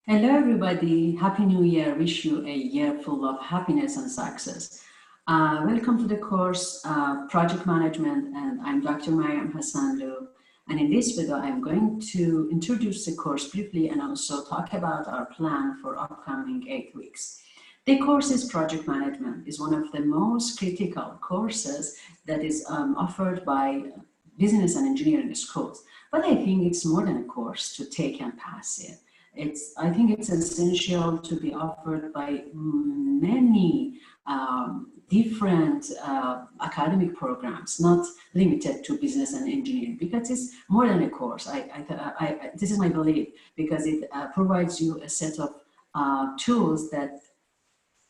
Hello, everybody. Happy New Year. Wish you a year full of happiness and success. Welcome to the course Project Management, and I'm Dr. Mariam Hassanlu. And in this video, I'm going to introduce the course briefly and also talk about our plan for upcoming 8 weeks. The course is Project Management. It's one of the most critical courses that is offered by business and engineering schools. But I think it's more than a course to take and pass it. I think it's essential to be offered by many different academic programs, not limited to business and engineering, because it's more than a course. This is my belief, because it provides you a set of tools that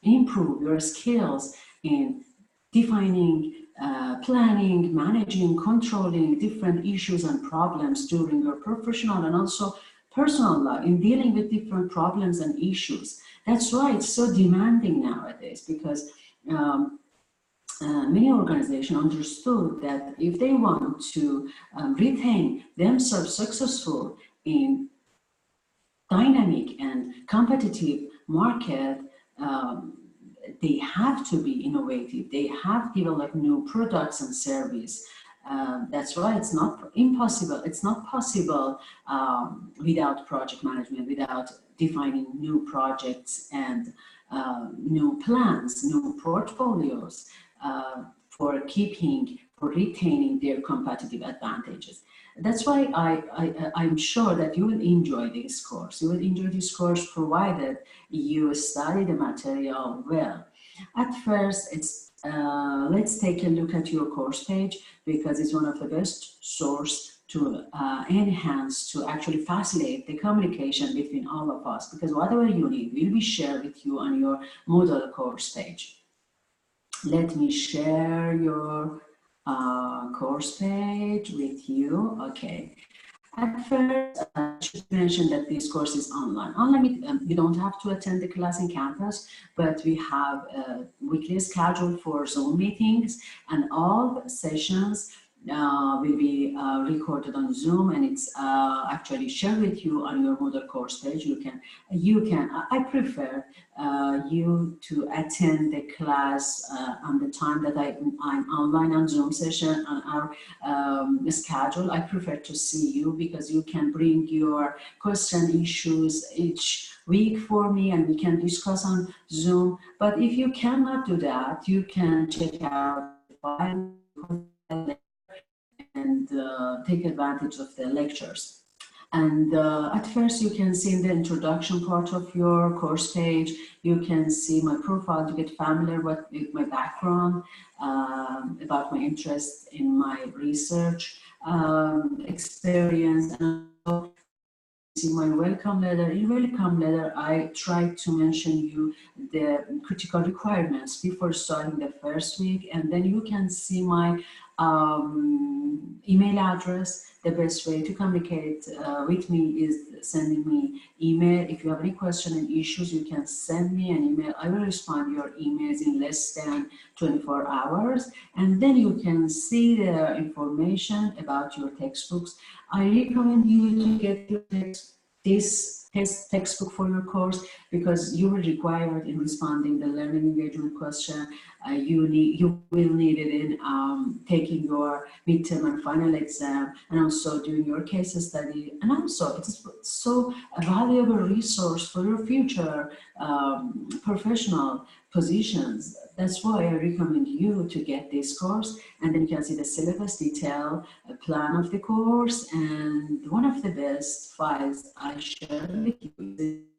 improve your skills in defining, planning, managing, controlling different issues and problems during your professional and also personal life, in dealing with different problems and issues. That's why it's so demanding nowadays, because many organizations understood that if they want to retain themselves successful in dynamic and competitive market, they have to be innovative. They have developed new products and service. That's why it's not impossible. It's not possible without project management, without defining new projects and new plans, new portfolios for retaining their competitive advantages. That's why I'm sure that you will enjoy this course. You will enjoy this course provided you study the material well. At first, let's take a look at your course page, because it's one of the best source to enhance, to actually facilitate the communication between all of us, because whatever you need will be shared with you on your Moodle course page. Let me share your course page with you. Okay. At first, I should mention that this course is online. Online, you don't have to attend the class in campus, but we have a weekly schedule for Zoom meetings, and all sessions will be recorded on Zoom, and it's actually shared with you on your Moodle course page. I prefer you to attend the class on the time that I'm online on Zoom session on our schedule. I prefer to see you, because you can bring your question issues each week for me, and we can discuss on Zoom. But if you cannot do that, you can check out the file and take advantage of the lectures. And at first, you can see in the introduction part of your course page, you can see my profile to get familiar with my background, about my interest in my research experience, and also see my welcome letter. In welcome letter, I try to mention you the critical requirements before starting the first week, and then you can see my email address. The best way to communicate with me is sending me email. If you have any question and issues, you can send me an email. I will respond to your emails in less than 24 hours. And then you can see the information about your textbooks. I recommend you to get your textbook for your course, because you will require it in responding the learning engagement question. You will need it in taking your midterm and final exam, and also doing your case study. And also, it's so a valuable resource for your future professional positions. That's why I recommend you to get this course, and then you can see the syllabus detail, a plan of the course, and one of the best files I share with you is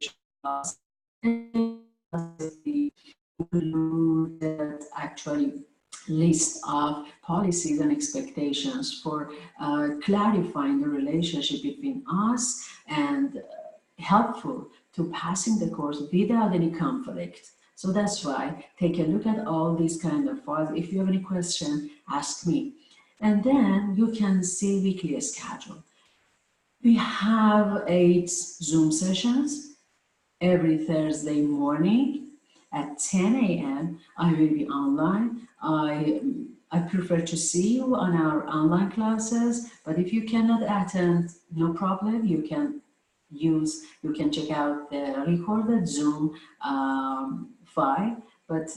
the included actually list of policies and expectations for clarifying the relationship between us, and helpful to passing the course without any conflict. So that's why take a look at all these kind of files. If you have any question, ask me. And then you can see weekly schedule. We have 8 Zoom sessions every Thursday morning at 10 a.m. I will be online. I prefer to see you on our online classes, but if you cannot attend, no problem. You can you can check out the recorded Zoom file, but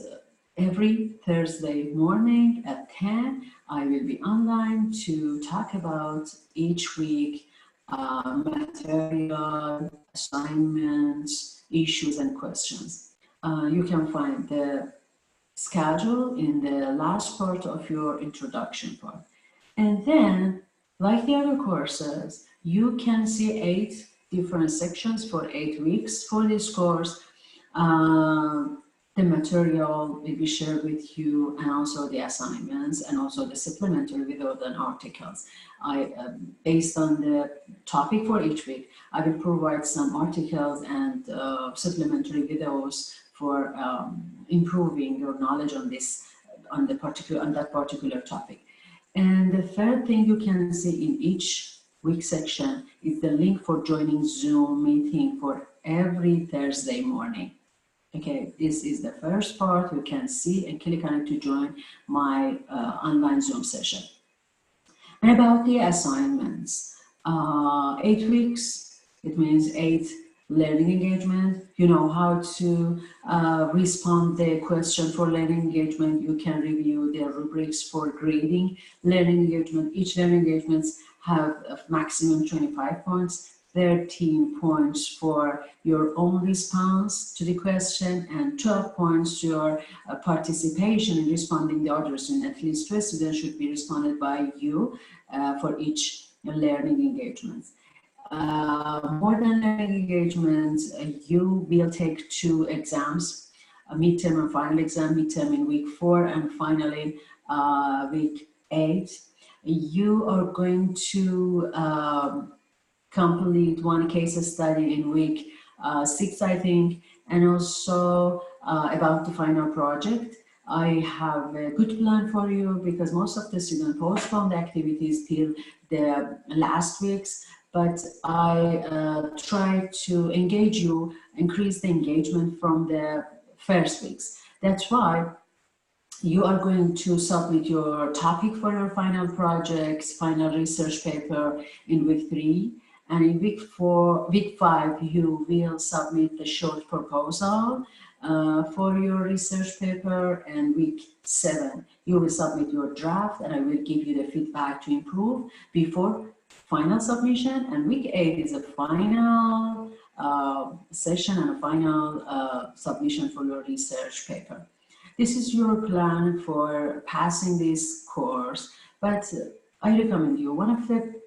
every Thursday morning at 10, I will be online to talk about each week material, assignments, issues, and questions. You can find the schedule in the last part of your introduction part. And then, like the other courses, you can see 8 different sections for 8 weeks for this course. The material will be shared with you, and also the assignments, and also the supplementary videos and articles. Based on the topic for each week, I will provide some articles and supplementary videos for improving your knowledge on that particular topic. And the third thing you can see in each week section is the link for joining Zoom meeting for every Thursday morning. Okay, this is the first part. You can see and click on it to join my online Zoom session. And about the assignments, 8 weeks, it means 8 learning engagement. You know how to respond the question for learning engagement. You can review the rubrics for grading learning engagement. Each learning engagements have a maximum 25 points. 13 points for your own response to the question, and 12 points to your participation in responding the other student. At least 2 students should be responded by you for each learning engagement. More than learning engagements, you will take 2 exams, a midterm and final exam, midterm in week 4 and finally week 8. You are going to complete 1 case study in week 6, I think, and also about the final project. I have a good plan for you because most of the students postpone the activities till the last weeks, but I try to engage you, increase the engagement from the first weeks. That's why you are going to submit your topic for your final projects, final research paper in week 3. And in week 5, you will submit the short proposal for your research paper, and week 7, you will submit your draft, and I will give you the feedback to improve before final submission. And week 8 is a final session and a final submission for your research paper. This is your plan for passing this course, but I recommend you one of the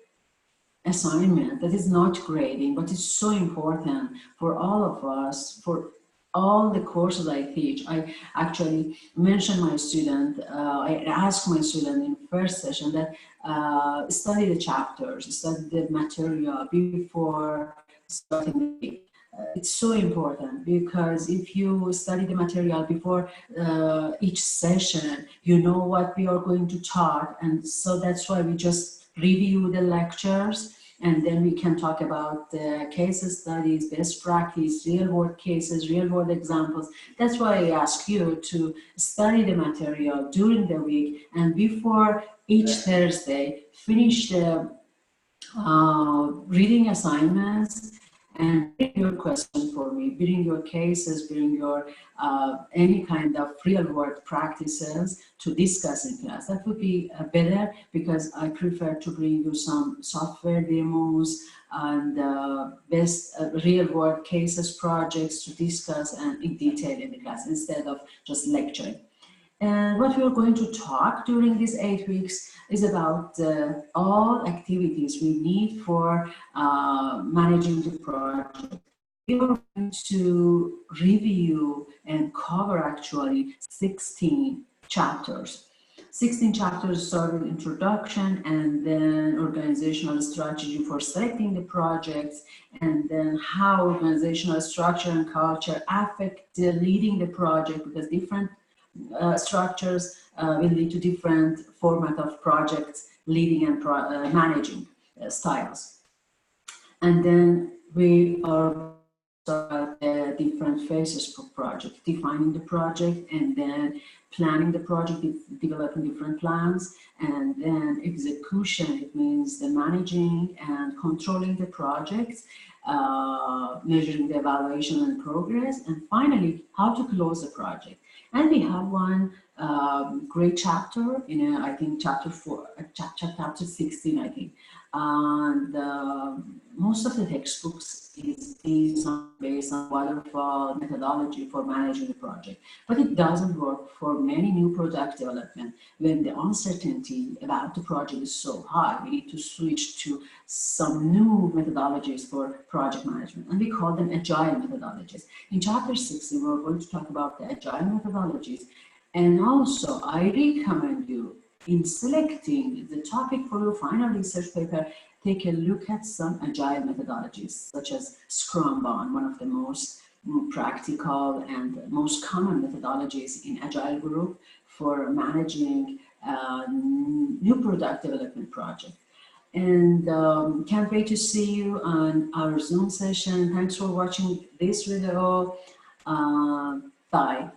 assignment that is not grading, but it's so important for all of us, for all the courses I teach. I actually mentioned my student, I asked my student in first session that study the chapters, study the material before starting the week. It's so important because if you study the material before each session, you know what we are going to talk, and so that's why we just review the lectures, and then we can talk about the case studies, best practice, real world cases, real world examples. That's why I ask you to study the material during the week, and before each Thursday, finish the reading assignments and bring your question for me, bring your cases, bring your any kind of real world practices to discuss in class. That would be better because I prefer to bring you some software demos and best real world cases projects to discuss and in detail in the class instead of just lecturing. And what we are going to talk during these 8 weeks is about all activities we need for managing the project. We are going to review and cover actually 16 chapters. 16 chapters start with introduction, and then organizational strategy for selecting the projects, and then how organizational structure and culture affect the leading the project, because different structures will lead to different format of projects leading and managing styles. And then we are the different phases for project, defining the project, and then planning the project, developing different plans, and then execution. It means the managing and controlling the projects. measuring the evaluation and progress, and finally, how to close the project. And we have one great chapter in, I think, chapter 4, chapter 16, I think. And most of the textbooks is based on waterfall methodology for managing the project. But it doesn't work for many new product development when the uncertainty about the project is so high. We need to switch to some new methodologies for project management, and we call them agile methodologies. In chapter 16, we're going to talk about the agile methodologies. And also, I recommend you, in selecting the topic for your final research paper, take a look at some agile methodologies, such as Scrum-Bond, one of the most practical and most common methodologies in agile group for managing new product development project. And can't wait to see you on our Zoom session. Thanks for watching this video. Bye.